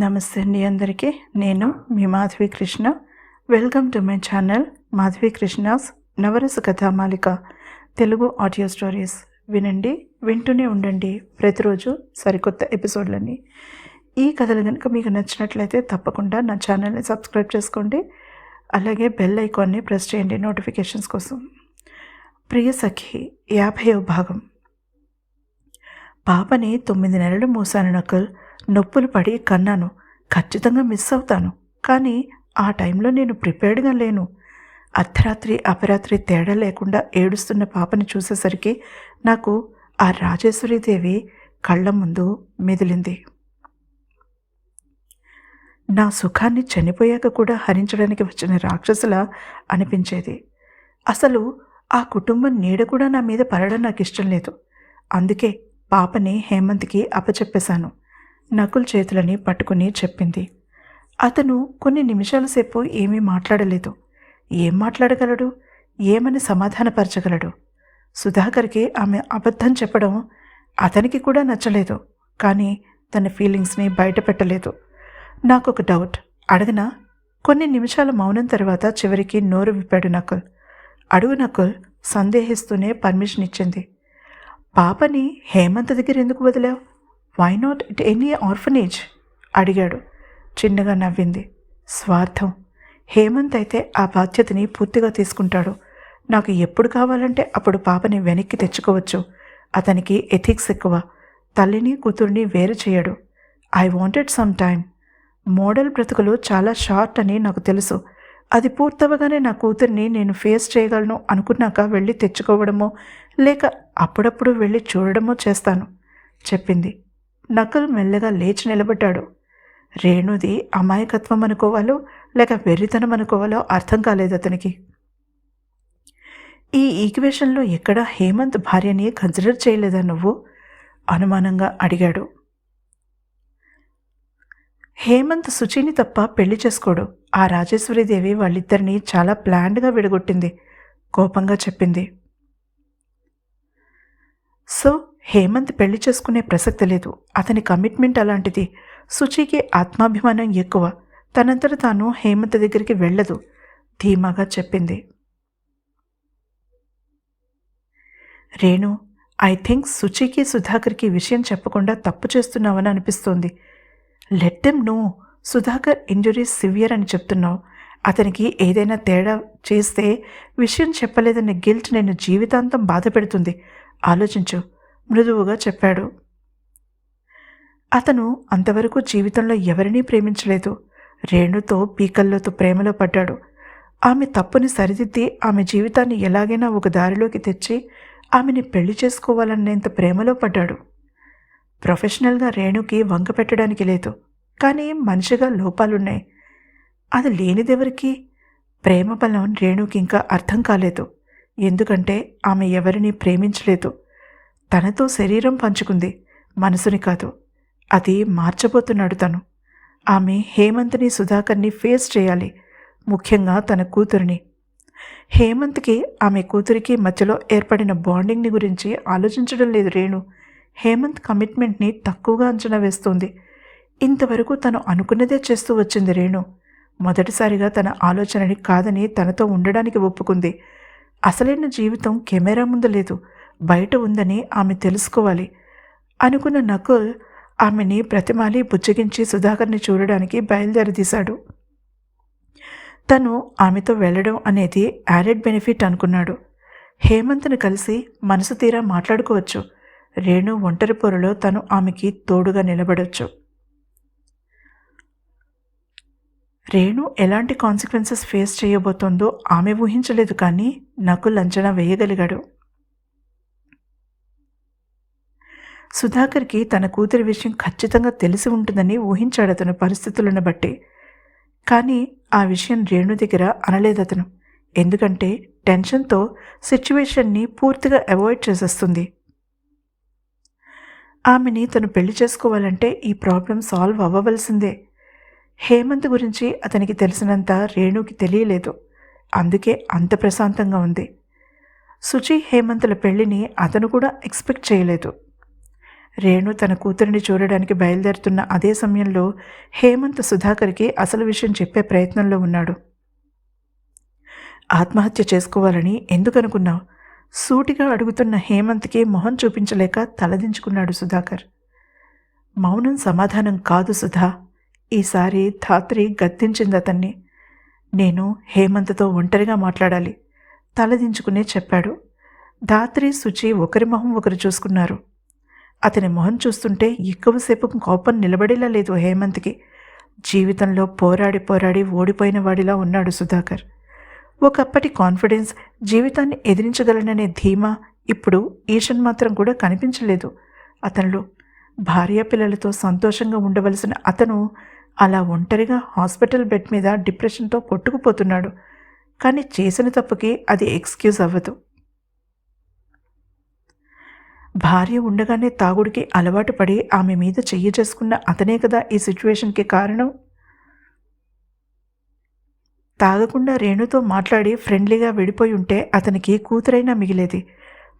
నమస్తే అండి అందరికీ. నేను మీ Madhavi Krishna. Welcome to my channel Madhavi Krishna's Navarasa Kathamalika Telugu audio stories. వినండి, వింటూనే ఉండండి. ప్రతిరోజు సరికొత్త ఎపిసోడ్లని. ఈ కథలు కనుక మీకు నచ్చినట్లయితే తప్పకుండా నా ఛానల్ని సబ్స్క్రైబ్ చేసుకోండి. అలాగే బెల్ ఐకాన్ని ప్రెస్ చేయండి నోటిఫికేషన్స్ కోసం. ప్రియ సఖి 50వ భాగం. పాపని 9 నెలలు మోసాను నకుల్. నొప్పులు పడి కన్నాను. ఖచ్చితంగా మిస్ అవుతాను. కానీ ఆ టైంలో నేను ప్రిపేర్డ్గా లేను. అర్ధరాత్రి అపరాత్రి తేడా లేకుండా ఏడుస్తున్న పాపని చూసేసరికి నాకు ఆ రాజేశ్వరీదేవి కళ్ళ ముందు మెదిలింది. నా సుఖాన్ని చనిపోయాక కూడా హరించడానికి వచ్చిన రాక్షసులా అనిపించేది. అసలు ఆ కుటుంబం నీడ కూడా నా మీద పడడం నాకు ఇష్టం లేదు. అందుకే పాపని హేమంత్కి అప్పచెప్పేశాను. నకుల్ చేతులని పట్టుకుని చెప్పింది. అతను కొన్ని నిమిషాల సేపు ఏమీ మాట్లాడలేదు. ఏం మాట్లాడగలడు? ఏమని సమాధానపరచగలడు? సుధాకర్కి ఆమె అబద్ధం చెప్పడం అతనికి కూడా నచ్చలేదు. కానీ తన ఫీలింగ్స్ని బయట పెట్టలేదు. నాకొక డౌట్ అడగనా? కొన్ని నిమిషాల మౌనం తర్వాత చివరికి నోరు విప్పాడు నకుల్. అడుగు నకుల్. సందేహిస్తూనే పర్మిషన్ ఇచ్చింది. పాపని హేమంత్ దగ్గర ఎందుకు వదిలావు? Why not it any orphanage అడిగాడు. చిన్నగా నవ్వింది. స్వార్థం. హేమంత్ అయితే ఆ బాధ్యతని పూర్తిగా తీసుకుంటాడు. నాకు ఎప్పుడు కావాలంటే అప్పుడు పాపని వెనక్కి తెచ్చుకోవచ్చు. అతనికి ఎథిక్స్ ఎక్కువ. తల్లిని కూతుర్ని వేరు చేయడు. I wanted some time. Model బ్రతుకులు చాలా షార్ట్ అని నాకు తెలుసు. అది పూర్తవగానే నా కూతుర్ని నేను ఫేస్ చేయగలను అనుకున్నాక వెళ్ళి తెచ్చుకోవడమో లేక అప్పుడప్పుడు వెళ్ళి చూడడమో చేస్తాను చెప్పింది. నకుల్ మెల్లగా లేచి నిలబడ్డాడు. రేణుది అమాయకత్వం అనుకోవాలో లేక వెర్రితనం అనుకోవాలో అర్థం కాలేదు అతనికి. ఈ ఈక్వేషన్లో ఎక్కడా హేమంత్ భార్యని కన్సిడర్ చేయలేదా నువ్వు? అనుమానంగా అడిగాడు. హేమంత్ శుచిని తప్ప పెళ్లి చేసుకోడు. ఆ రాజేశ్వరీదేవి వాళ్ళిద్దరినీ చాలా ప్లాన్డ్గా విడగొట్టింది కోపంగా చెప్పింది. సో హేమంత్ పెళ్లి చేసుకునే ప్రసక్తి లేదు. అతని కమిట్మెంట్ అలాంటిది. శుచికి ఆత్మాభిమానం ఎక్కువ. తనంతట తాను హేమంత్ దగ్గరికి వెళ్ళదు ధీమాగా చెప్పింది. రేణు, ఐ థింక్ శుచికి సుధాకర్కి విషయం చెప్పకుండా తప్పు చేస్తున్నావని అనిపిస్తోంది. Let them know. Sudhakar injuries severe అని చెప్తున్నావు. అతనికి ఏదైనా తేడా చేస్తే విషయం చెప్పలేదన్న గిల్ట్ నేను జీవితాంతం బాధ పెడుతుంది. ఆలోచించు మృదువుగా చెప్పాడు. అతను అంతవరకు జీవితంలో ఎవరినీ ప్రేమించలేదు. రేణుతో పీకల్లోతో ప్రేమలో పడ్డాడు. ఆమె తప్పుని సరిదిద్ది ఆమె జీవితాన్ని ఎలాగైనా ఒక దారిలోకి తెచ్చి ఆమెని పెళ్లి చేసుకోవాలనేంత ప్రేమలో పడ్డాడు. ప్రొఫెషనల్గా రేణుకి వంక పెట్టడానికి లేదు. కానీ మనిషిగా లోపాలున్నాయి. అది లేనిదెవరికి? ప్రేమ బలం రేణుకి ఇంకా అర్థం కాలేదు. ఎందుకంటే ఆమె ఎవరిని ప్రేమించలేదు. తనతో శరీరం పంచుకుంది, మనసుని కాదు. అది మార్చబోతున్నాడు తను. ఆమె హేమంత్ని సుధాకర్ని ఫేస్ చేయాలి, ముఖ్యంగా తన కూతురిని. హేమంత్కి ఆమె కూతురికి మధ్యలో ఏర్పడిన బాండింగ్ని గురించి ఆలోచించడం లేదు రేణు. హేమంత్ కమిట్మెంట్ని తక్కువగా అంచనా వేస్తోంది. ఇంతవరకు తను అనుకున్నదే చేస్తూ వచ్చింది రేణు. మొదటిసారిగా తన ఆలోచనని కాదని తనతో ఉండడానికి ఒప్పుకుంది. అసలైన జీవితం కెమెరా ముందు లేదు, బయట ఉందని ఆమె తెలుసుకోవాలి అనుకున్న నకుల్ ఆమెని ప్రతిమాలి బుజ్జగించి సుధాకర్ని చూడడానికి బయలుదేరదీశాడు. తను ఆమెతో వెళ్ళడం అనేది యాడెడ్ బెనిఫిట్ అనుకున్నాడు. హేమంత్ని కలిసి మనసు తీరా మాట్లాడుకోవచ్చు. రేణు ఒంటరి పొరలో తను ఆమెకి తోడుగా నిలబడవచ్చు. రేణు ఎలాంటి కాన్సిక్వెన్సెస్ ఫేస్ చేయబోతోందో ఆమె ఊహించలేదు. కానీ నకుల్ అంచనా వేయగలిగాడు. సుధాకర్కి తన కూతురి విషయం ఖచ్చితంగా తెలిసి ఉంటుందని ఊహించాడు అతను పరిస్థితులను బట్టి. కానీ ఆ విషయం రేణు దగ్గర అనలేదతను. ఎందుకంటే టెన్షన్తో సిచ్యువేషన్ని పూర్తిగా అవాయిడ్ చేసేస్తుంది. ఆమెని తను పెళ్లి చేసుకోవాలంటే ఈ ప్రాబ్లం సాల్వ్ అవ్వవలసిందే. హేమంత్ గురించి అతనికి తెలిసినంత రేణుకి తెలియలేదు. అందుకే అంత ప్రశాంతంగా ఉంది. శుచి హేమంతుల పెళ్లిని అతను కూడా ఎక్స్పెక్ట్ చేయలేదు. రేణు తన కూతురిని చూడడానికి బయలుదేరుతున్న అదే సమయంలో హేమంత్ సుధాకర్కి అసలు విషయం చెప్పే ప్రయత్నంలో ఉన్నాడు. ఆత్మహత్య చేసుకోవాలని ఎందుకనుకున్నావు? సూటిగా అడుగుతున్న హేమంత్కి మొహం చూపించలేక తలదించుకున్నాడు సుధాకర్. మౌనం సమాధానం కాదు సుధా. ఈసారి ధాత్రి గద్దించింది అతన్ని. నేను హేమంత్తో ఒంటరిగా మాట్లాడాలి తలదించుకునే చెప్పాడు. ధాత్రి శుచి ఒకరి మొహం ఒకరు చూసుకున్నారు. అతని మొహం చూస్తుంటే ఎక్కువసేపు కోపం నిలబడేలా లేదు హేమంత్కి. జీవితంలో పోరాడి పోరాడి ఓడిపోయిన వాడిలా ఉన్నాడు సుధాకర్. ఒకప్పటి కాన్ఫిడెన్స్, జీవితాన్ని ఎదిరించగలననే ధీమా ఇప్పుడు ఈషన్ మాత్రం కూడా కనిపించలేదు అతనిలో. భార్య పిల్లలతో సంతోషంగా ఉండవలసిన అతను అలా ఒంటరిగా హాస్పిటల్ బెడ్ మీద డిప్రెషన్తో కొట్టుకుపోతున్నాడు. కానీ చేసిన తప్పుకి అది ఎక్స్క్యూజ్ అవ్వదు. భార్య ఉండగానే తాగుడికి అలవాటు పడి ఆమె మీద చెయ్యి చేసుకున్న అతనే కదా ఈ సిచ్యువేషన్కి కారణం. తాగకుండా రేణుతో మాట్లాడి ఫ్రెండ్లీగా విడిపోయి ఉంటే అతనికి కూతురైనా మిగిలేది.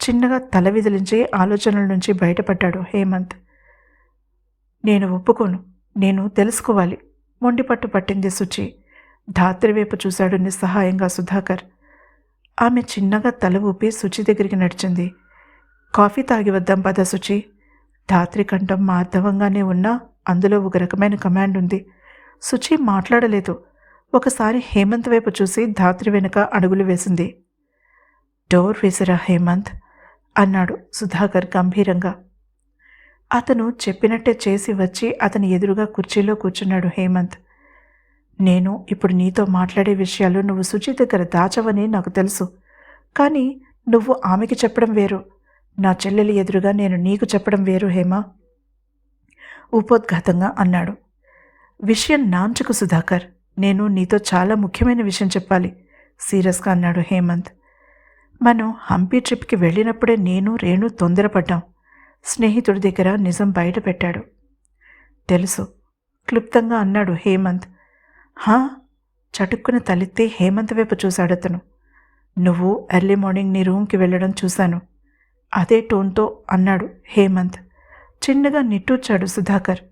చిన్నగా తల విదిలించి ఆలోచనల నుంచి బయటపడ్డాడు హేమంత్. నేను ఒప్పుకోను, నేను తెలుసుకోవాలి మొండిపట్టు పట్టింది శుచి. ధాత్రి వైపు చూశాడు నిస్సహాయంగా సుధాకర్. ఆమె చిన్నగా తల ఊపి శుచి దగ్గరికి నడిచింది. కాఫీ తాగి వద్దాం పద శుచి. ధాత్రి కంఠం మార్ధవంగానే ఉన్నా అందులో ఒక రకమైన కమాండ్ ఉంది. శుచి మాట్లాడలేదు. ఒకసారి హేమంత్ వైపు చూసి ధాత్రి వెనుక అడుగులు వేసింది. డోర్ వేసిరా హేమంత్ అన్నాడు సుధాకర్ గంభీరంగా. అతను చెప్పినట్టే చేసి వచ్చి అతని ఎదురుగా కుర్చీలో కూర్చున్నాడు హేమంత్. నేను ఇప్పుడు నీతో మాట్లాడే విషయాలు నువ్వు శుచి దగ్గర దాచవని నాకు తెలుసు. కానీ నువ్వు ఆమెకి చెప్పడం వేరు, నా చెల్లెలి ఎదురుగా నేను నీకు చెప్పడం వేరు హేమా, ఉపోద్ఘాతంగా అన్నాడు. విషయం నాంచుకు సుధాకర్, నేను నీతో చాలా ముఖ్యమైన విషయం చెప్పాలి సీరియస్గా అన్నాడు హేమంత్. మనం హంపీ ట్రిప్కి వెళ్ళినప్పుడే నేను రేణు తొందరపడ్డాం. స్నేహితుడి దగ్గర నిజం బయట పెట్టాడు. తెలుసు క్లుప్తంగా అన్నాడు హేమంత్. హా చటుక్కున తలెత్తి హేమంత్ వైపు చూశాడతను. నువ్వు ఎర్లీ మార్నింగ్ నీ రూమ్కి వెళ్ళడం చూశాను అదే టోన్తో అన్నాడు హేమంత్. చిన్నగా నిట్టూర్చాడు సుధాకర్.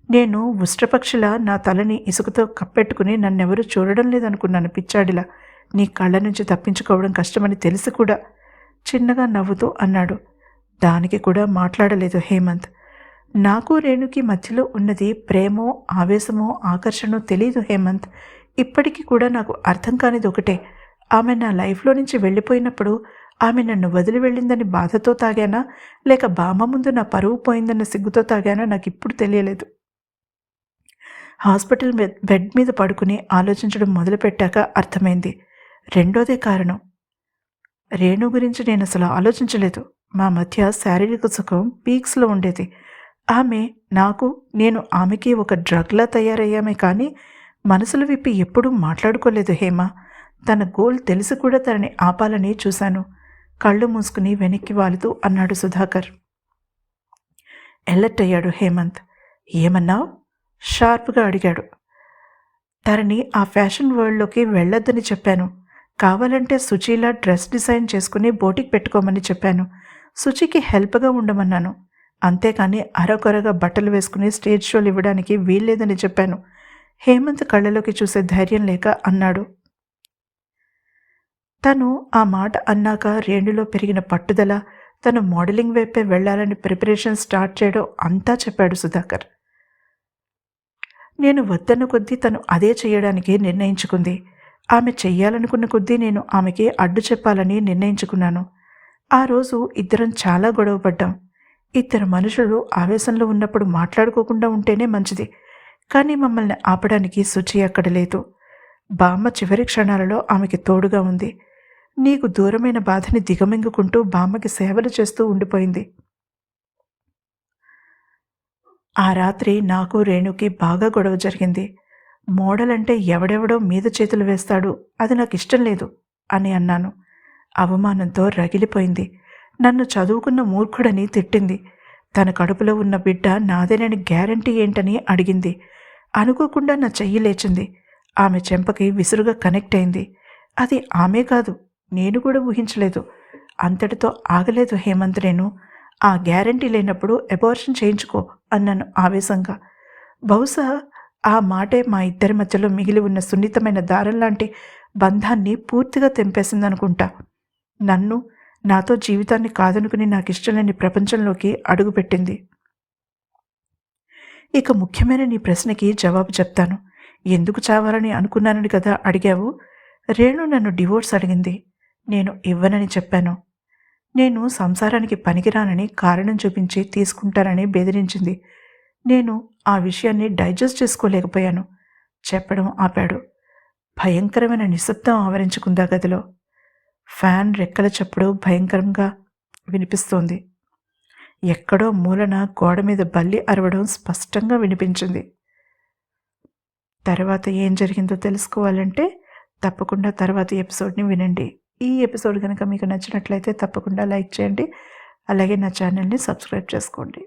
నేను ఉష్ట్రపక్షిలా నా తలని ఇసుకతో కప్పెట్టుకుని నన్నెవరూ చూడడం లేదనుకున్నాను పిచ్చాడిలా. నీ కళ్ళ నుంచి తప్పించుకోవడం కష్టమని తెలిసి కూడా చిన్నగా నవ్వుతూ అన్నాడు. దానికి కూడా మాట్లాడలేదు హేమంత్. నాకు రేణుకి మధ్యలో ఉన్నది ప్రేమో ఆవేశమో ఆకర్షణో తెలియదు హేమంత్. ఇప్పటికీ కూడా నాకు అర్థం కానిది ఒకటే, ఆమె నా లైఫ్లో నుంచి వెళ్ళిపోయినప్పుడు ఆమె నన్ను వదిలి వెళ్ళిందని బాధతో తాగానా లేక బామ్మ ముందు నా పరువు పోయిందన్న సిగ్గుతో తాగానా నాకు ఇప్పుడు తెలియలేదు. హాస్పిటల్ బెడ్ మీద పడుకుని ఆలోచించడం మొదలుపెట్టాక అర్థమైంది. రెండోదే కారణం. రేణు గురించి నేను అసలు ఆలోచించలేదు. మా మధ్య శారీరక సుఖం పీక్స్లో ఉండేది. ఆమె నాకు, నేను ఆమెకి ఒక డ్రగ్లా తయారయ్యామే కానీ మనసులు విప్పి ఎప్పుడూ మాట్లాడుకోలేదు హేమ. తన గోల్ తెలిసి కూడా తనని ఆపాలని చూశాను. కళ్ళు మూసుకుని వెనక్కి వాలుతూ అన్నాడు సుధాకర్. ఎలర్ట్ అయ్యాడు హేమంత్. ఏమన్నావు? షార్ప్గా అడిగాడు. తనని ఆ ఫ్యాషన్ వరల్డ్లోకి వెళ్ళొద్దని చెప్పాను. కావాలంటే శుచిలా డ్రెస్ డిజైన్ చేసుకుని బోటికి పెట్టుకోమని చెప్పాను. శుచికి హెల్ప్గా ఉండమన్నాను. అంతేకాని అరకొరగా బట్టలు వేసుకుని స్టేజ్ షోలు ఇవ్వడానికి వీల్లేదని చెప్పాను. హేమంత్ కళ్ళలోకి చూసే ధైర్యం లేక అన్నాడు. తను ఆ మాట అన్నాక రేణులో పెరిగిన పట్టుదల, తను మోడలింగ్ వైపే వెళ్లాలని ప్రిపరేషన్ స్టార్ట్ చేయడం అంతా చెప్పాడు సుధాకర్. నేను వద్దన్న కొద్దీ తను అదే చేయడానికి నిర్ణయించుకుంది. ఆమె చెయ్యాలనుకున్న కొద్దీ నేను ఆమెకి అడ్డు చెప్పాలని నిర్ణయించుకున్నాను. ఆ రోజు ఇద్దరం చాలా గొడవపడ్డాం. ఇద్దరు మనుషులు ఆవేశంలో ఉన్నప్పుడు మాట్లాడుకోకుండా ఉంటేనే మంచిది. కానీ మమ్మల్ని ఆపడానికి శుచి అక్కడ లేదు. బామ్మ చివరి క్షణాలలో ఆమెకి తోడుగా ఉంది. నీకు దూరమైన బాధని దిగమింగుకుంటూ బామ్మకి సేవలు చేస్తూ ఉండిపోయింది. ఆ రాత్రి నాకు రేణుకి బాగా గొడవ జరిగింది. మోడల్ అంటే ఎవడెవడో మీద చేతులు వేస్తాడు, అది నాకు ఇష్టం లేదు అని అన్నాను. అవమానంతో రగిలిపోయింది. నన్ను చదువుకున్న మూర్ఖుడని తిట్టింది. తన కడుపులో ఉన్న బిడ్డ నాదేనని గ్యారంటీ ఏంటని అడిగింది. అనుకోకుండా నా చెయ్యి లేచింది. ఆమె చెంపకి విసురుగా కనెక్ట్ అయింది. అది ఆమె కాదు, నేను కూడా ఊహించలేదు. అంతటితో ఆగలేదు హేమంత్. రేణు ఆ గ్యారంటీ లేనప్పుడు అబార్షన్ చేయించుకో అన్నాను ఆవేశంగా. బహుశా ఆ మాటే మా ఇద్దరి మధ్యలో మిగిలి ఉన్న సున్నితమైన దారం లాంటి బంధాన్ని పూర్తిగా తెంపేసిందనుకుంటా. నన్ను, నాతో జీవితాన్ని కాదనుకుని నాకిష్టం లేని ప్రపంచంలోకి అడుగుపెట్టింది. ఇక ముఖ్యమైన నీ ప్రశ్నకి జవాబు చెప్తాను. ఎందుకు చావాలని అనుకున్నానని కదా అడిగావు? రేణు నన్ను డివోర్స్ అడిగింది. నేను ఇవ్వనని చెప్పాను. నేను సంసారానికి పనికిరానని కారణం చూపించి తీసుకుంటానని బెదిరించింది. నేను ఆ విషయాన్ని డైజెస్ట్ చేసుకోలేకపోయాను. చెప్పడం ఆపాడు. భయంకరమైన నిశ్శబ్దం ఆవరించుకుందా గదిలో. ఫ్యాన్ రెక్కల చప్పుడు భయంకరంగా వినిపిస్తోంది. ఎక్కడో మూలన గోడ మీద బల్లి అరవడం స్పష్టంగా వినిపించింది. తర్వాత ఏం జరిగిందో తెలుసుకోవాలంటే తప్పకుండా తర్వాతి ఎపిసోడ్ని వినండి. ఈ ఎపిసోడ్ కనుక మీకు నచ్చినట్లయితే తప్పకుండా లైక్ చేయండి. అలాగే నా ఛానల్ని సబ్స్క్రైబ్ చేసుకోండి.